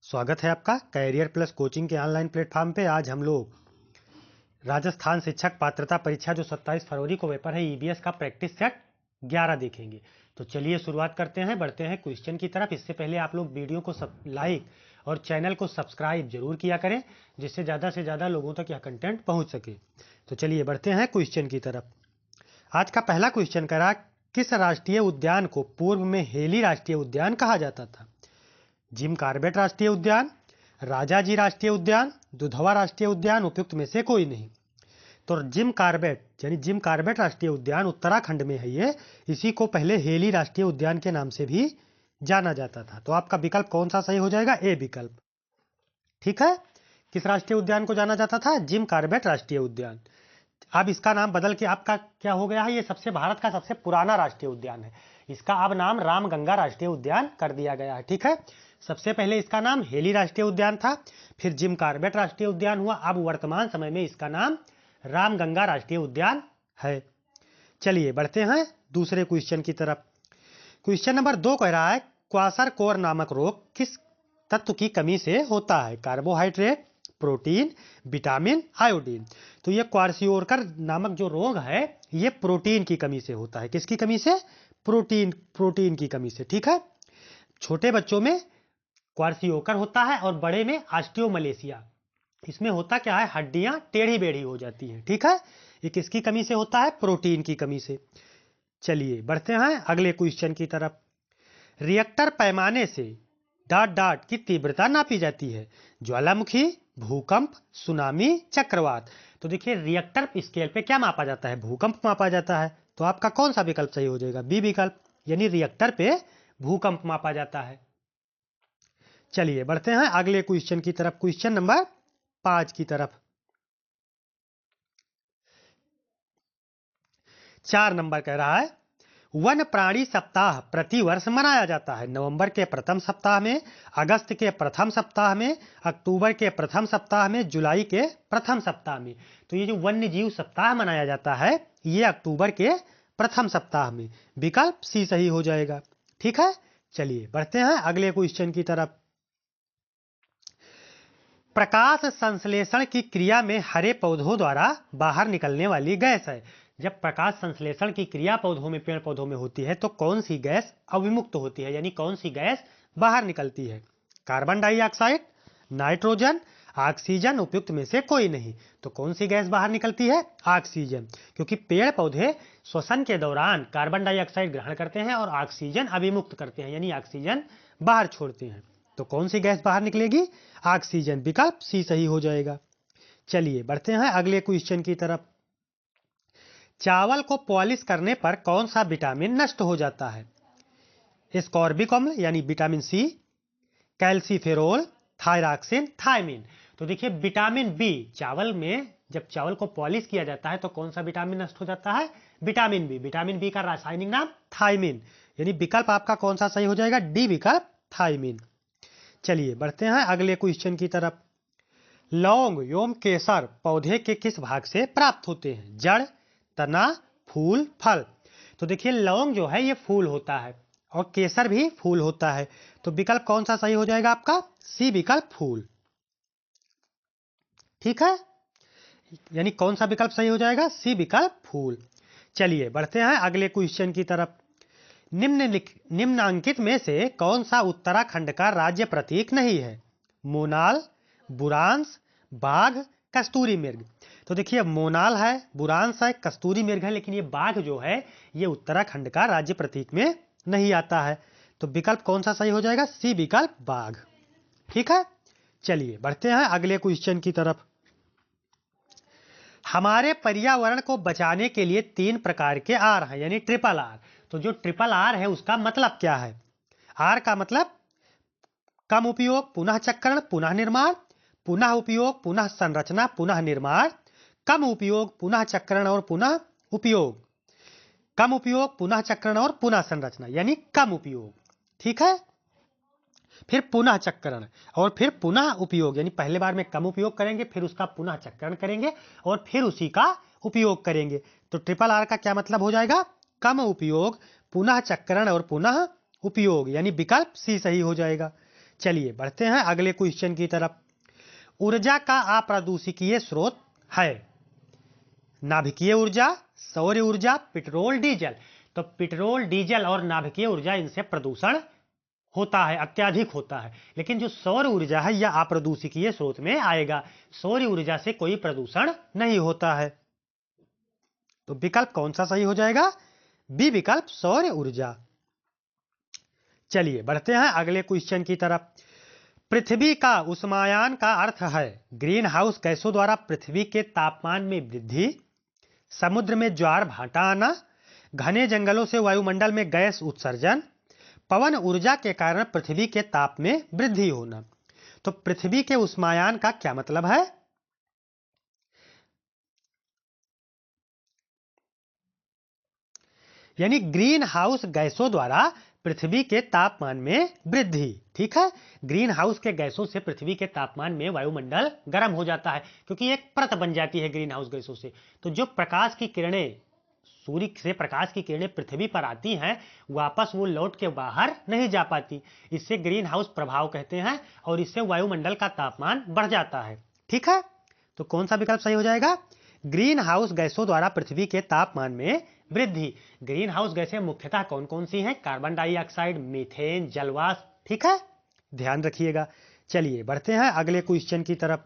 स्वागत है आपका कैरियर प्लस कोचिंग के ऑनलाइन प्लेटफॉर्म पे। आज हम लोग राजस्थान शिक्षक पात्रता परीक्षा जो 27 फरवरी को पेपर है ईबीएस का प्रैक्टिस सेट 11 देखेंगे। तो चलिए शुरुआत करते हैं, बढ़ते हैं क्वेश्चन की तरफ। इससे पहले आप लोग वीडियो को लाइक और चैनल को सब्सक्राइब जरूर किया करें, जिससे ज़्यादा से ज़्यादा लोगों तक यह कंटेंट पहुँच सके। तो चलिए बढ़ते हैं क्वेश्चन की तरफ। आज का पहला क्वेश्चन करा, किस राष्ट्रीय उद्यान को पूर्व में हेली राष्ट्रीय उद्यान कहा जाता था? जिम कॉर्बेट राष्ट्रीय उद्यान, राजाजी राष्ट्रीय उद्यान, दुधवा राष्ट्रीय उद्यान, उपयुक्त में से कोई नहीं। तो जिम कॉर्बेट यानी जिम कॉर्बेट राष्ट्रीय उद्यान उत्तराखंड में है ये। इसी को पहले हेली राष्ट्रीय उद्यान के नाम से भी जाना जाता था। तो आपका विकल्प कौन सा सही हो जाएगा? ए विकल्प। ठीक है, किस राष्ट्रीय उद्यान को जाना जाता था? जिम कॉर्बेट राष्ट्रीय उद्यान। अब इसका नाम बदल के आपका क्या हो गया है? ये भारत का सबसे पुराना राष्ट्रीय उद्यान है। इसका अब नाम रामगंगा राष्ट्रीय उद्यान कर दिया गया है। ठीक है, सबसे पहले इसका नाम हेली राष्ट्रीय उद्यान था, फिर जिम कॉर्बेट राष्ट्रीय उद्यान हुआ, अब वर्तमान समय में इसका नाम रामगंगा राष्ट्रीय उद्यान है। चलिए बढ़ते हैं दूसरे क्वेश्चन की तरफ। क्वेश्चन नंबर 2 कह रहा है, क्वाशरकोर नामक रोग किस तत्व की कमी से होता है? Carbohydrate, protein, vitamin, iodine. तो ये क्वारसियोरकर नामक जो रोग है ये प्रोटीन की कमी से होता है। किसकी कमी से? प्रोटीन की कमी से। ठीक है, छोटे बच्चों में क्वारसियोकर होता है और बड़े में ऑस्टियोमलेशिया। इसमें होता क्या है? हड्डियां टेढ़ी बेढ़ी हो जाती हैं। ठीक है, ये किसकी कमी से होता है? प्रोटीन की कमी से। चलिए बढ़ते हैं अगले क्वेश्चन की तरफ। रिएक्टर पैमाने से डॉट डॉट की तीव्रता नापी जाती है? ज्वालामुखी, भूकंप, सुनामी, चक्रवात। तो देखिए रिएक्टर स्केल पे क्या मापा जाता है? भूकंप मापा जाता है। तो आपका कौन सा विकल्प सही हो जाएगा? बी विकल्प, यानी रिएक्टर पे भूकंप मापा जाता है। चलिए बढ़ते हैं अगले क्वेश्चन की तरफ, क्वेश्चन नंबर 5 की तरफ। 4 नंबर कह रहा है, वन प्राणी सप्ताह प्रतिवर्ष मनाया जाता है नवंबर के प्रथम सप्ताह में, अगस्त के प्रथम सप्ताह में, अक्टूबर के प्रथम सप्ताह में, जुलाई के प्रथम सप्ताह में। तो ये जो वन्य जीव सप्ताह मनाया जाता है ये अक्टूबर के प्रथम सप्ताह में। विकल्प सी सही हो जाएगा। ठीक है, चलिए बढ़ते हैं अगले क्वेश्चन की तरफ। प्रकाश संश्लेषण की क्रिया में हरे पौधों द्वारा बाहर निकलने वाली गैस है। जब प्रकाश संश्लेषण की क्रिया पौधों में, पेड़ पौधों में होती है तो कौन सी गैस अविमुक्त होती है, यानी कौन सी गैस बाहर निकलती है? कार्बन डाइऑक्साइड, नाइट्रोजन, ऑक्सीजन, उपयुक्त में से कोई नहीं। तो कौन सी गैस बाहर निकलती है? ऑक्सीजन, क्योंकि पेड़ पौधे श्वसन के दौरान कार्बन डाइऑक्साइड ग्रहण करते हैं और ऑक्सीजन अभिमुक्त करते हैं, यानी ऑक्सीजन बाहर छोड़ते हैं। तो कौन सी गैस बाहर निकलेगी? ऑक्सीजन। विकल्प सी सही हो जाएगा। चलिए बढ़ते हैं अगले क्वेश्चन की तरफ। चावल को पॉलिश करने पर कौन सा विटामिन नष्ट हो जाता है? एस्कॉर्बिक अम्ल यानी vitamin C, calciferol, thyroxine, thiamine. तो देखिए विटामिन बी, चावल में जब चावल को पॉलिश किया जाता है तो कौन सा विटामिन नष्ट हो जाता है? Vitamin B. विटामिन बी का रासायनिक नाम थायमिन, यानी विकल्प आपका कौन सा सही हो जाएगा? डी विकल्प, थायमिन। चलिए बढ़ते हैं अगले क्वेश्चन की तरफ। लौंग एवं केसर पौधे के किस भाग से प्राप्त होते हैं? जड़, तना, फूल, फल। तो देखिए लौंग जो है ये फूल होता है और केसर भी फूल होता है। तो विकल्प कौन सा सही हो जाएगा आपका? सी विकल्प, फूल। ठीक है, यानी कौन सा विकल्प सही हो जाएगा? सी विकल्प, फूल। चलिए बढ़ते हैं अगले क्वेश्चन की तरफ। निम्नांकित में से कौन सा उत्तराखंड का राज्य प्रतीक नहीं है? मोनाल, बुरांश, बाघ, कस्तूरी मृग। तो देखिए मोनाल है, बुरांश है, कस्तूरी मृग है, लेकिन ये बाघ जो है ये उत्तराखंड का राज्य प्रतीक में नहीं आता है। तो विकल्प कौन सा सही हो जाएगा? सी विकल्प, बाघ। ठीक है, चलिए बढ़ते हैं अगले क्वेश्चन की तरफ। हमारे पर्यावरण को बचाने के लिए 3 प्रकार के आर हैं, यानी ट्रिपल आर। तो जो ट्रिपल आर है उसका मतलब क्या है? आर का मतलब कम उपयोग, पुनः चक्रण, पुनः निर्माण, पुनः उपयोग, पुनः संरचना, पुनः निर्माण, कम उपयोग, पुनः चक्रण और पुनः उपयोग। कम उपयोग, पुनः चक्रण और पुनः संरचना, यानी कम उपयोग। ठीक है, फिर पुनः चक्रण और फिर पुनः उपयोग, यानी पहले बार में कम उपयोग करेंगे, फिर उसका पुनः चक्रण करेंगे और फिर उसी का उपयोग करेंगे। तो ट्रिपल आर का क्या मतलब हो जाएगा? कम उपयोग, पुनः चक्रण और पुनः उपयोग, यानी विकल्प सी सही हो जाएगा। चलिए बढ़ते हैं अगले क्वेश्चन की तरफ। ऊर्जा का अप्रदूषकीय स्रोत है नाभिकीय ऊर्जा, सौर ऊर्जा, पेट्रोल, डीजल। तो पेट्रोल, डीजल और नाभिकीय ऊर्जा, इनसे प्रदूषण होता है, अत्यधिक होता है। लेकिन जो सौर ऊर्जा है यह अप्रदूषकीय स्रोत में आएगा। सौर ऊर्जा से कोई प्रदूषण नहीं होता है। तो विकल्प कौन सा सही हो जाएगा? बी विकल्प, सौर ऊर्जा। चलिए बढ़ते हैं अगले क्वेश्चन की तरफ। पृथ्वी का उष्मायन का अर्थ है ग्रीन हाउस गैसों द्वारा पृथ्वी के तापमान में वृद्धि, समुद्र में ज्वार भाटा आना, घने जंगलों से वायुमंडल में गैस उत्सर्जन, पवन ऊर्जा के कारण पृथ्वी के ताप में वृद्धि होना। तो पृथ्वी के उष्मायन का क्या मतलब है? यानी ग्रीन हाउस गैसों द्वारा पृथ्वी के तापमान में वृद्धि। ठीक है, ग्रीन हाउस के गैसों से पृथ्वी के तापमान में वायुमंडल गर्म हो जाता है, क्योंकि एक परत बन जाती है ग्रीन हाउस गैसों से। तो जो प्रकाश की किरणें, सूर्य से प्रकाश की किरणें पृथ्वी पर आती हैं, वापस वो लौट के बाहर नहीं जा पाती। इससे ग्रीन हाउस प्रभाव कहते हैं, और इससे वायुमंडल का तापमान बढ़ जाता है। ठीक है, तो कौन सा विकल्प सही हो जाएगा? ग्रीन हाउस गैसों द्वारा पृथ्वी के तापमान में वृद्धि। ग्रीन हाउस गैसें मुख्यतः कौन कौन सी हैं? कार्बन डाइऑक्साइड, मीथेन, जलवाष्प। ठीक है, ध्यान रखिएगा। चलिए बढ़ते हैं अगले क्वेश्चन की तरफ।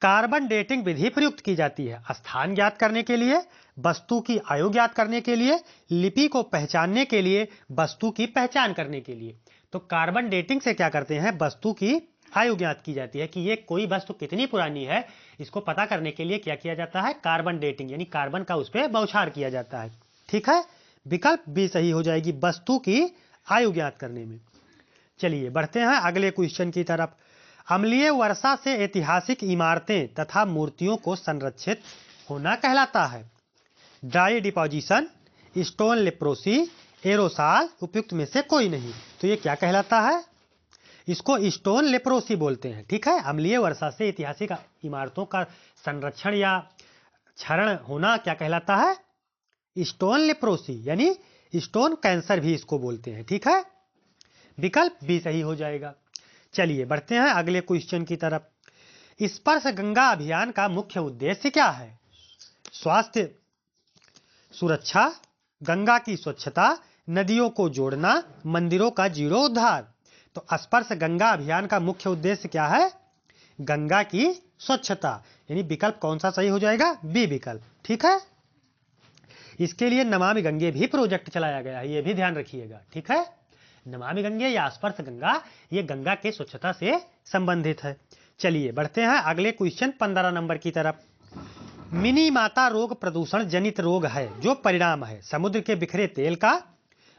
कार्बन डेटिंग विधि प्रयुक्त की जाती है स्थान ज्ञात करने के लिए, वस्तु की आयु ज्ञात करने के लिए, लिपि को पहचानने के लिए, वस्तु की पहचान करने के लिए। तो कार्बन डेटिंग से क्या करते हैं? वस्तु की आयु ज्ञात की जाती है कि ये कोई वस्तु कितनी पुरानी है, इसको पता करने के लिए क्या किया जाता है? कार्बन डेटिंग, यानी कार्बन का उस पर बौछार किया जाता है। ठीक है, विकल्प बी सही हो जाएगी, वस्तु की आयु ज्ञात करने में। चलिए बढ़ते हैं अगले क्वेश्चन की तरफ। अम्लीय वर्षा से ऐतिहासिक इमारतें तथा मूर्तियों को संरक्षित होना कहलाता है। ड्राई डिपोजिशन, स्टोन लेप्रोसी, एरोसाल, उपयुक्त में से कोई नहीं। तो ये क्या कहलाता है? इसको स्टोन लेप्रोसी बोलते हैं। ठीक है, अम्लीय वर्षा से ऐतिहासिक इमारतों का संरक्षण या क्षरण होना क्या कहलाता है? स्टोन लेप्रोसी, यानी स्टोन कैंसर भी इसको बोलते हैं। ठीक है, विकल्प बी सही हो जाएगा। चलिए बढ़ते हैं अगले क्वेश्चन की तरफ। स्पर्श गंगा अभियान का मुख्य उद्देश्य क्या है? स्वास्थ्य सुरक्षा, गंगा की स्वच्छता, नदियों को जोड़ना, मंदिरों का जीर्णोद्धार। तो स्पर्श गंगा अभियान का मुख्य उद्देश्य क्या है? गंगा की स्वच्छता, यानी विकल्प कौन सा सही हो जाएगा? बी विकल्प। ठीक है, इसके लिए नमामि गंगे भी प्रोजेक्ट चलाया गया है, ये भी ध्यान रखिएगा। ठीक है, नमामि गंगे या स्पर्श गंगा, ये गंगा के स्वच्छता से संबंधित है। चलिए बढ़ते हैं अगले क्वेश्चन 15 नंबर की तरफ। मिनीमाता रोग प्रदूषण जनित रोग है जो परिणाम है समुद्र के बिखरे तेल का,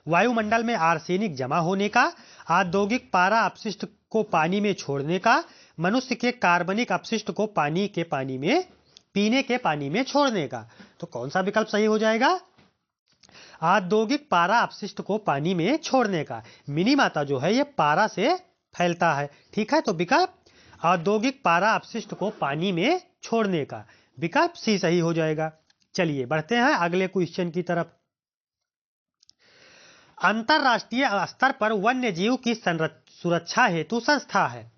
वायुमंडल में आर्सेनिक जमा होने का, औद्योगिक पारा अपशिष्ट को पानी में छोड़ने का, मनुष्य के कार्बनिक अपशिष्ट को पीने के पानी में छोड़ने का। तो कौन सा विकल्प सही हो जाएगा? औद्योगिक पारा अपशिष्ट को पानी में छोड़ने का। मिनीमाता जो है ये पारा से फैलता है। ठीक है, तो विकल्प औद्योगिक पारा अपशिष्ट को पानी में छोड़ने का, विकल्प सी सही हो जाएगा। चलिए बढ़ते हैं अगले क्वेश्चन की तरफ। अंतरराष्ट्रीय स्तर पर वन्य जीव की सुरक्षा हेतु संस्था है।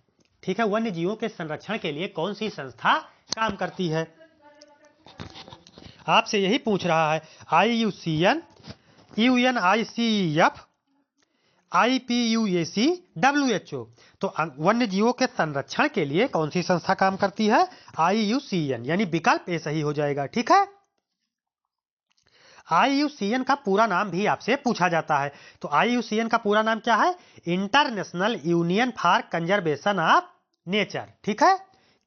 ठीक है, वन्य जीवों के संरक्षण के लिए कौन सी संस्था काम करती है? आपसे यही पूछ रहा है। IUCN, UNICEF, IPUAC, WHO। तो वन्य जीवों के संरक्षण के लिए कौन सी संस्था काम करती है? IUCN, यानी विकल्प ए सही हो जाएगा। ठीक है, IUCN का पूरा नाम भी आपसे पूछा जाता है। तो IUCN का पूरा नाम क्या है? International union for conservation of nature. ठीक है,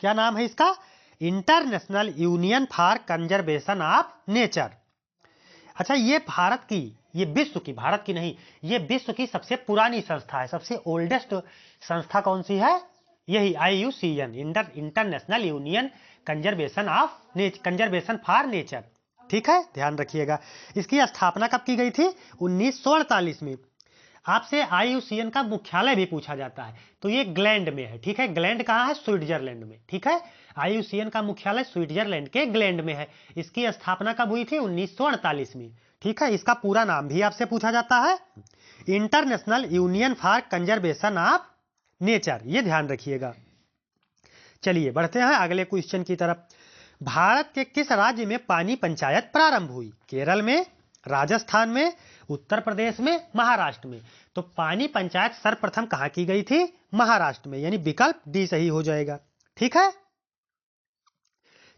क्या नाम है इसका? International union for conservation of nature. अच्छा, ये भारत की, ये विश्व की, भारत की नहीं, ये विश्व की सबसे पुरानी संस्था है। सबसे ओल्डेस्ट संस्था कौन सी है? यही IUCN, international union conservation for nature. ठीक है, ध्यान रखिएगा। इसकी स्थापना कब की गई थी? 1948 में। आपसे IUCN का मुख्यालय भी पूछा जाता है, तो ये ग्लैंड में है। ठीक है, ग्लैंड कहाँ है? स्विट्जरलैंड में। ठीक है, IUCN का मुख्यालय स्विट्जरलैंड के ग्लैंड में है। इसकी स्थापना कब हुई थी? 1948 में। ठीक है, इसका पूरा नाम भी आपसे पूछा जाता है। International union for conservation of nature, ये ध्यान रखिएगा। चलिए बढ़ते हैं अगले क्वेश्चन की तरफ। भारत के किस राज्य में पानी पंचायत प्रारंभ हुई? केरल में, राजस्थान में, उत्तर प्रदेश में, महाराष्ट्र में। तो पानी पंचायत सर्वप्रथम कहां की गई थी? महाराष्ट्र में, यानी विकल्प डी सही हो जाएगा। ठीक है,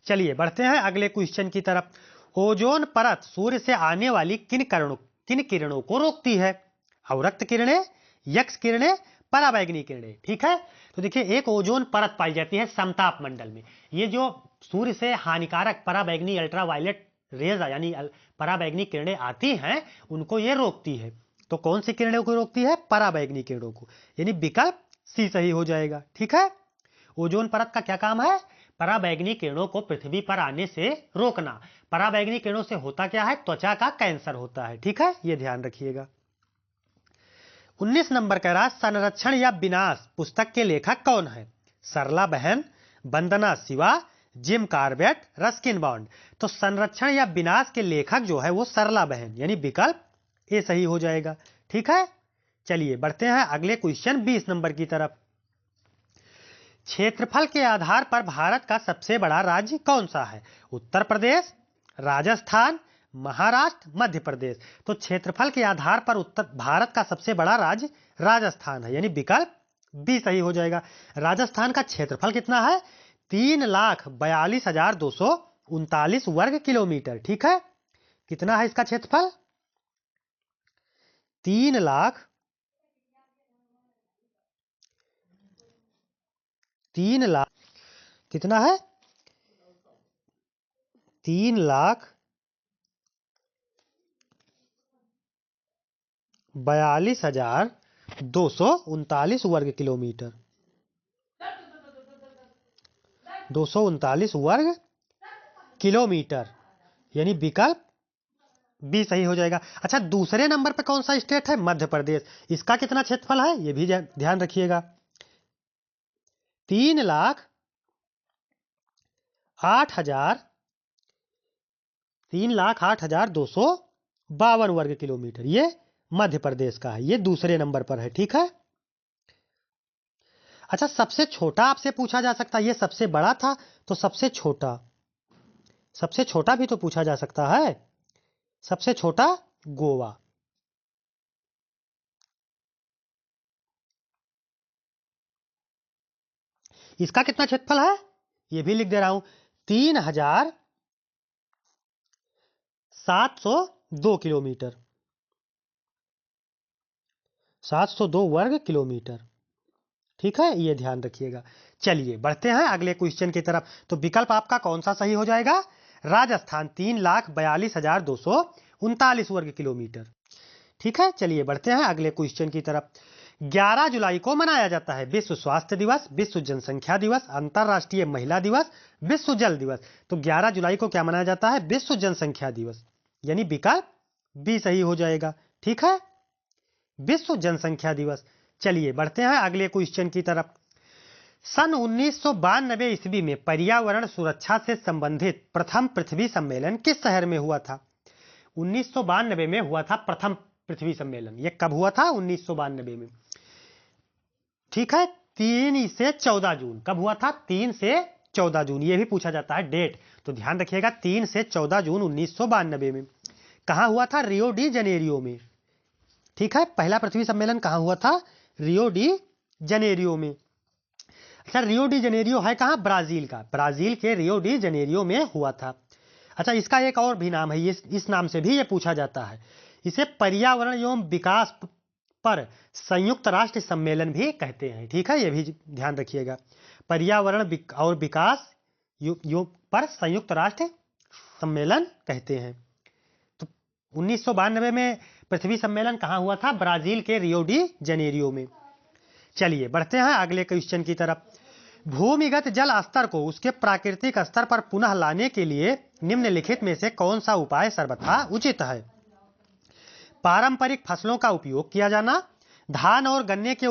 चलिए बढ़ते हैं अगले क्वेश्चन की तरफ। ओजोन परत सूर्य से आने वाली किन किरणों को रोकती है? अवरक्त किरणें, यक्स किरणें, पराबैंगनी किरणें। ठीक है, तो देखिए एक ओजोन परत पाई जाती है समताप मंडल में। ये जो सूर्य से हानिकारक पराबैंगनी अल्ट्रावायलेट रेज यानी पराबैंगनी किरणें आती हैं उनको ये रोकती है। तो कौन सी किरणों को रोकती है? पराबैंगनी किरणों को, यानी विकल्प सी सही हो जाएगा। ठीक है, ओजोन परत का क्या काम है? पराबैंगनी किरणों को पृथ्वी पर आने से रोकना। पराबैंगनी किरणों से होता क्या है? त्वचा का कैंसर होता है। ठीक है, ये ध्यान रखिएगा। 19 नंबर कह रहा संरक्षण या विनाश पुस्तक के लेखक कौन है? सरला बहन, Vandana Shiva, Jim Corbett, Ruskin Bond. तो संरक्षण या विनाश के लेखक जो है वो सरला बहन, यानी विकल्प ए सही हो जाएगा। ठीक है, चलिए बढ़ते हैं अगले क्वेश्चन 20 नंबर की तरफ। क्षेत्रफल के आधार पर भारत का सबसे बड़ा राज्य कौन सा है? उत्तर प्रदेश, राजस्थान, महाराष्ट्र, मध्य प्रदेश। तो क्षेत्रफल के आधार पर भारत का सबसे बड़ा राज्य राजस्थान है, यानी विकल्प बी सही हो जाएगा। राजस्थान का क्षेत्रफल कितना है? 3,42,239 वर्ग किलोमीटर। ठीक है, कितना है इसका क्षेत्रफल? 3 लाख 3 लाख कितना है? 3,42,239 वर्ग किलोमीटर। 239 वर्ग किलोमीटर, यानी विकल्प बी सही हो जाएगा। अच्छा, दूसरे नंबर पे कौन सा स्टेट है? मध्य प्रदेश। इसका कितना क्षेत्रफल है ये भी ध्यान रखिएगा। 3,08,252 वर्ग किलोमीटर, ये मध्य प्रदेश का है, ये दूसरे नंबर पर है। ठीक है, अच्छा सबसे छोटा आपसे पूछा जा सकता है, ये सबसे बड़ा था तो सबसे छोटा भी तो पूछा जा सकता है। सबसे छोटा गोवा। इसका कितना क्षेत्रफल है ये भी लिख दे रहा हूं, 3,702 किलोमीटर, 702 वर्ग किलोमीटर। ठीक है, ये ध्यान रखिएगा। चलिए बढ़ते हैं अगले क्वेश्चन की तरफ। तो विकल्प आपका कौन सा सही हो जाएगा? राजस्थान, 3,42,239 वर्ग किलोमीटर। ठीक है, चलिए बढ़ते हैं अगले क्वेश्चन की तरफ। 11 जुलाई को मनाया जाता है विश्व स्वास्थ्य दिवस, विश्व जनसंख्या दिवस, अंतर्राष्ट्रीय महिला दिवस, विश्व जल दिवस। तो 11 जुलाई को क्या मनाया जाता है? विश्व जनसंख्या दिवस, यानी विकल्प बी सही हो जाएगा। ठीक है, विश्व जनसंख्या दिवस। चलिए बढ़ते हैं अगले क्वेश्चन की तरफ। सन 1992 ईस्वी में पर्यावरण सुरक्षा से संबंधित प्रथम पृथ्वी सम्मेलन किस शहर में हुआ था? 1992 में हुआ था प्रथम पृथ्वी सम्मेलन। ये कब हुआ था? 1992 में। ठीक है, 3 से 14 जून। कब हुआ था? 3 से 14 जून। ये भी पूछा जाता है डेट, तो ध्यान रखिएगा 3 से 14 जून 1992 में। कहां हुआ था? रियो डी जनेरियो में। ठीक है, पहला पृथ्वी सम्मेलन कहां हुआ था? रियो डी जनेरियो में। अच्छा, रियो डी जनेरियो है कहां? ब्राजील का। ब्राजील के रियो डी जनेरियो में हुआ था। अच्छा, इसका एक और भी नाम है, इस नाम से भी ये पूछा जाता है। इसे पर्यावरण एवं विकास पर संयुक्त राष्ट्र सम्मेलन भी कहते हैं। ठीक है, ये भी ध्यान रखिएगा। पर्यावरण और विकास पर संयुक्त राष्ट्र सम्मेलन कहते हैं। तो 1992 में पृथ्वी सम्मेलन कहां हुआ था? ब्राजील के रियो डी जनेरियो में। चलिए बढ़ते हैं अगले क्वेश्चन की तरफ। भूमिगत जल स्तर को उसके प्राकृतिक स्तर पर पुनः लाने के लिए निम्नलिखित में से कौन सा उपाय सर्वथा उचित है? पारंपरिक फसलों का उपयोग किया जाना, धान और गन्ने के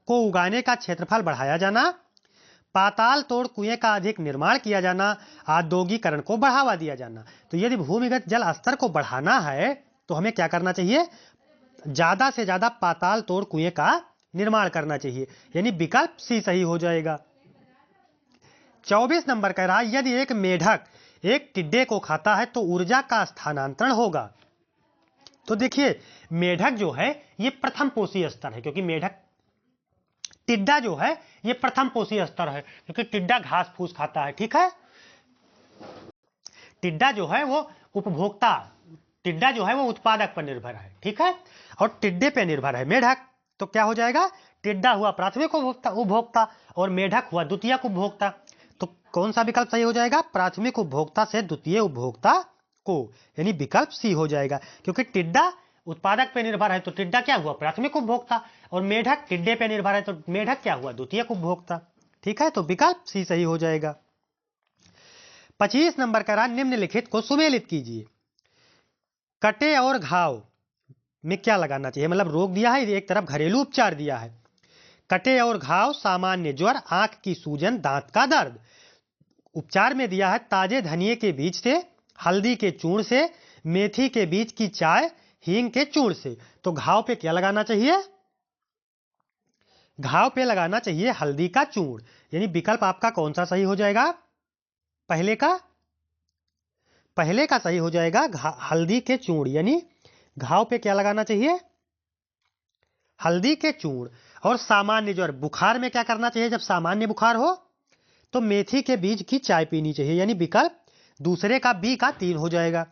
को उगाने का क्षेत्रफल बढ़ाया जाना, पाताल तोड़ कुएं का अधिक निर्माण किया जाना, औद्योगिकरण को बढ़ावा दिया जाना। तो यदि भूमिगत जल स्तर को बढ़ाना है तो हमें क्या करना चाहिए? ज्यादा से ज्यादा पाताल तोड़ कुएं का निर्माण करना चाहिए, यानी विकल्प सी सही हो जाएगा। 24 नंबर कह रहा है यदि एक मेढक एक टिड्डे को खाता है तो ऊर्जा का स्थानांतरण होगा। तो देखिए मेढक जो है ये प्रथम पोषी स्तर है, क्योंकि मेढक टिड्डा जो है ये प्रथम पोषी स्तर है, क्योंकि टिड्डा घास फूस खाता है। ठीक है, टिड्डा जो है वो उपभोक्ता, टिड्डा जो है वो उत्पादक पर निर्भर है। ठीक है, और टिड्डे पे निर्भर है मेढक। तो क्या हो जाएगा, टिड्डा हुआ प्राथमिक उपभोक्ता और मेढक हुआ द्वितीयक उपभोक्ता। तो कौन सा विकल्प सही हो जाएगा, प्राथमिक उपभोक्ता से द्वितीय उपभोक्ता को, यानी विकल्प सी हो जाएगा। क्योंकि टिड्डा उत्पादक पे निर्भर है तो टिड्डा क्या हुआ, प्राथमिक उपभोक्ता, और मेढक टिड्डे पे निर्भर है तो मेढक क्या हुआ, द्वितीयक उपभोक्ता। ठीक है, तो विकल्प सी सही हो जाएगा। 25 नंबर का निम्नलिखित को सुमेलित कीजिए। कटे और घाव में क्या लगाना चाहिए, मतलब रोग दिया है, एक तरफ घरेलू उपचार दिया है। कटे और घाव, सामान्य ज्वर, आंख की सूजन, दांत का दर्द। उपचार में दिया है ताजे धनिये के बीज से, हल्दी के चूर्ण से, मेथी के बीज की चाय, हींग के चूर्ण से। तो घाव पे क्या लगाना चाहिए, घाव पे लगाना चाहिए हल्दी का चूर्ण, यानी विकल्प आपका कौन सा सही हो जाएगा, पहले का सही हो जाएगा, हल्दी के चूर्ण, यानी घाव पे क्या लगाना चाहिए, हल्दी के चूर्ण। और सामान्य ज्वर, बुखार में क्या करना चाहिए, जब सामान्य बुखार हो तो मेथी के बीज की चाय पीनी चाहिए, यानी विकल्प दूसरे का बी का 3 हो जाएगा।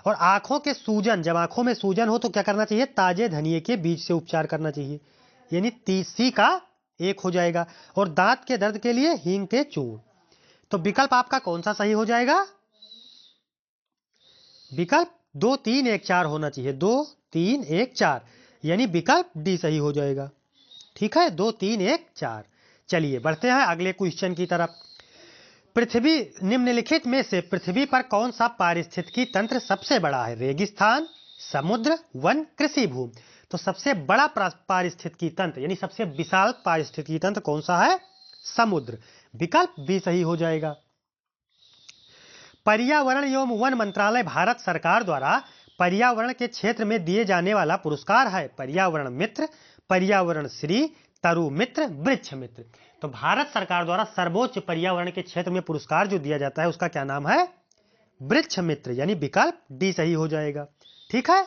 और आंखों के सूजन, जब आंखों में सूजन हो तो क्या करना चाहिए, ताजे धनिये के बीज से उपचार करना चाहिए, यानी सी का 1 हो जाएगा। और दांत के दर्द के लिए हींग के चूर्ण। तो विकल्प आपका कौन सा सही हो जाएगा, विकल्प 2 3 1 4 होना चाहिए, 2 3 1 4, यानी विकल्प डी सही हो जाएगा। ठीक है, 2 3 1 4। चलिए बढ़ते हैं अगले क्वेश्चन की तरफ। पृथ्वी, निम्नलिखित में से पृथ्वी पर कौन सा पारिस्थितिकी तंत्र सबसे बड़ा है, रेगिस्तान, समुद्र, वन, कृषि भूमि। तो सबसे बड़ा पारिस्थितिकी तंत्र, यानी सबसे विशाल पारिस्थितिकी तंत्र कौन सा है, समुद्र। विकल्प बी सही हो जाएगा। पर्यावरण एवं वन मंत्रालय भारत सरकार द्वारा पर्यावरण के क्षेत्र में दिए जाने वाला पुरस्कार है पर्यावरण मित्र, पर्यावरण श्री, तरु मित्र, वृक्ष मित्र। तो भारत सरकार द्वारा सर्वोच्च पर्यावरण के क्षेत्र में पुरस्कार जो दिया जाता है उसका क्या नाम है, वृक्ष मित्र, यानी विकल्प डी सही हो जाएगा। ठीक है,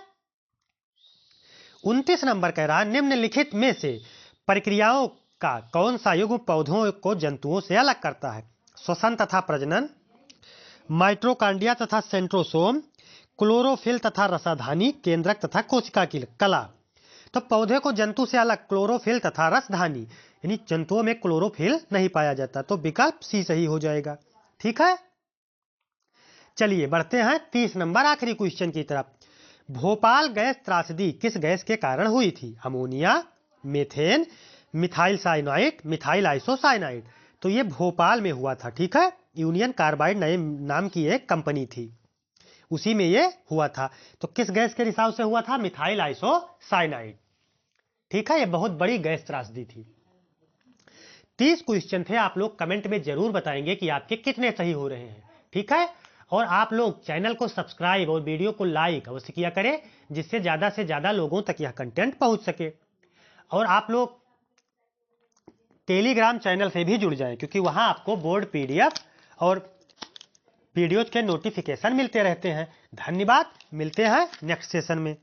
29 नंबर कह रहा है निम्नलिखित में से प्रक्रियाओं का कौन सा युग्म पौधों को जंतुओं से अलग करता है, श्वसन तथा प्रजनन, माइट्रोकांडिया तथा सेंट्रोसोम, क्लोरोफिल तथा रसाधानी, केंद्रक तथा कोशिका की कला। तो पौधे को जंतु से अलग क्लोरोफिल तथा रसधानी, यानी जंतुओं में क्लोरोफिल नहीं पाया जाता, तो विकल्प सी सही हो जाएगा। ठीक है, चलिए बढ़ते हैं 30 नंबर आखिरी क्वेश्चन की तरफ। भोपाल गैस त्रासदी किस गैस के कारण हुई थी, ammonia, methane, methyl cyanide, methyl isocyanide. तो ये भोपाल में हुआ था। ठीक है, यूनियन कार्बाइड नाम की एक कंपनी थी, उसी में ये हुआ था। तो किस गैस के रिसाव से हुआ था, मिथाइल आइसोसाइनाइड। ठीक है, ये बहुत बड़ी गैस त्रासदी थी। 30 क्वेश्चन थे, आप लोग कमेंट में जरूर बताएंगे कि आपके कितने सही हो रहे हैं। ठीक है, और आप लोग चैनल को सब्सक्राइब और वीडियो को लाइक अवश्य किया करें, जिससे ज्यादा से ज्यादा लोगों तक यह कंटेंट पहुंच सके। और आप लोग टेलीग्राम चैनल से भी जुड़ जाएं, क्योंकि वहां आपको बोर्ड PDF और वीडियोज के नोटिफिकेशन मिलते रहते हैं। धन्यवाद, मिलते हैं नेक्स्ट सेशन में।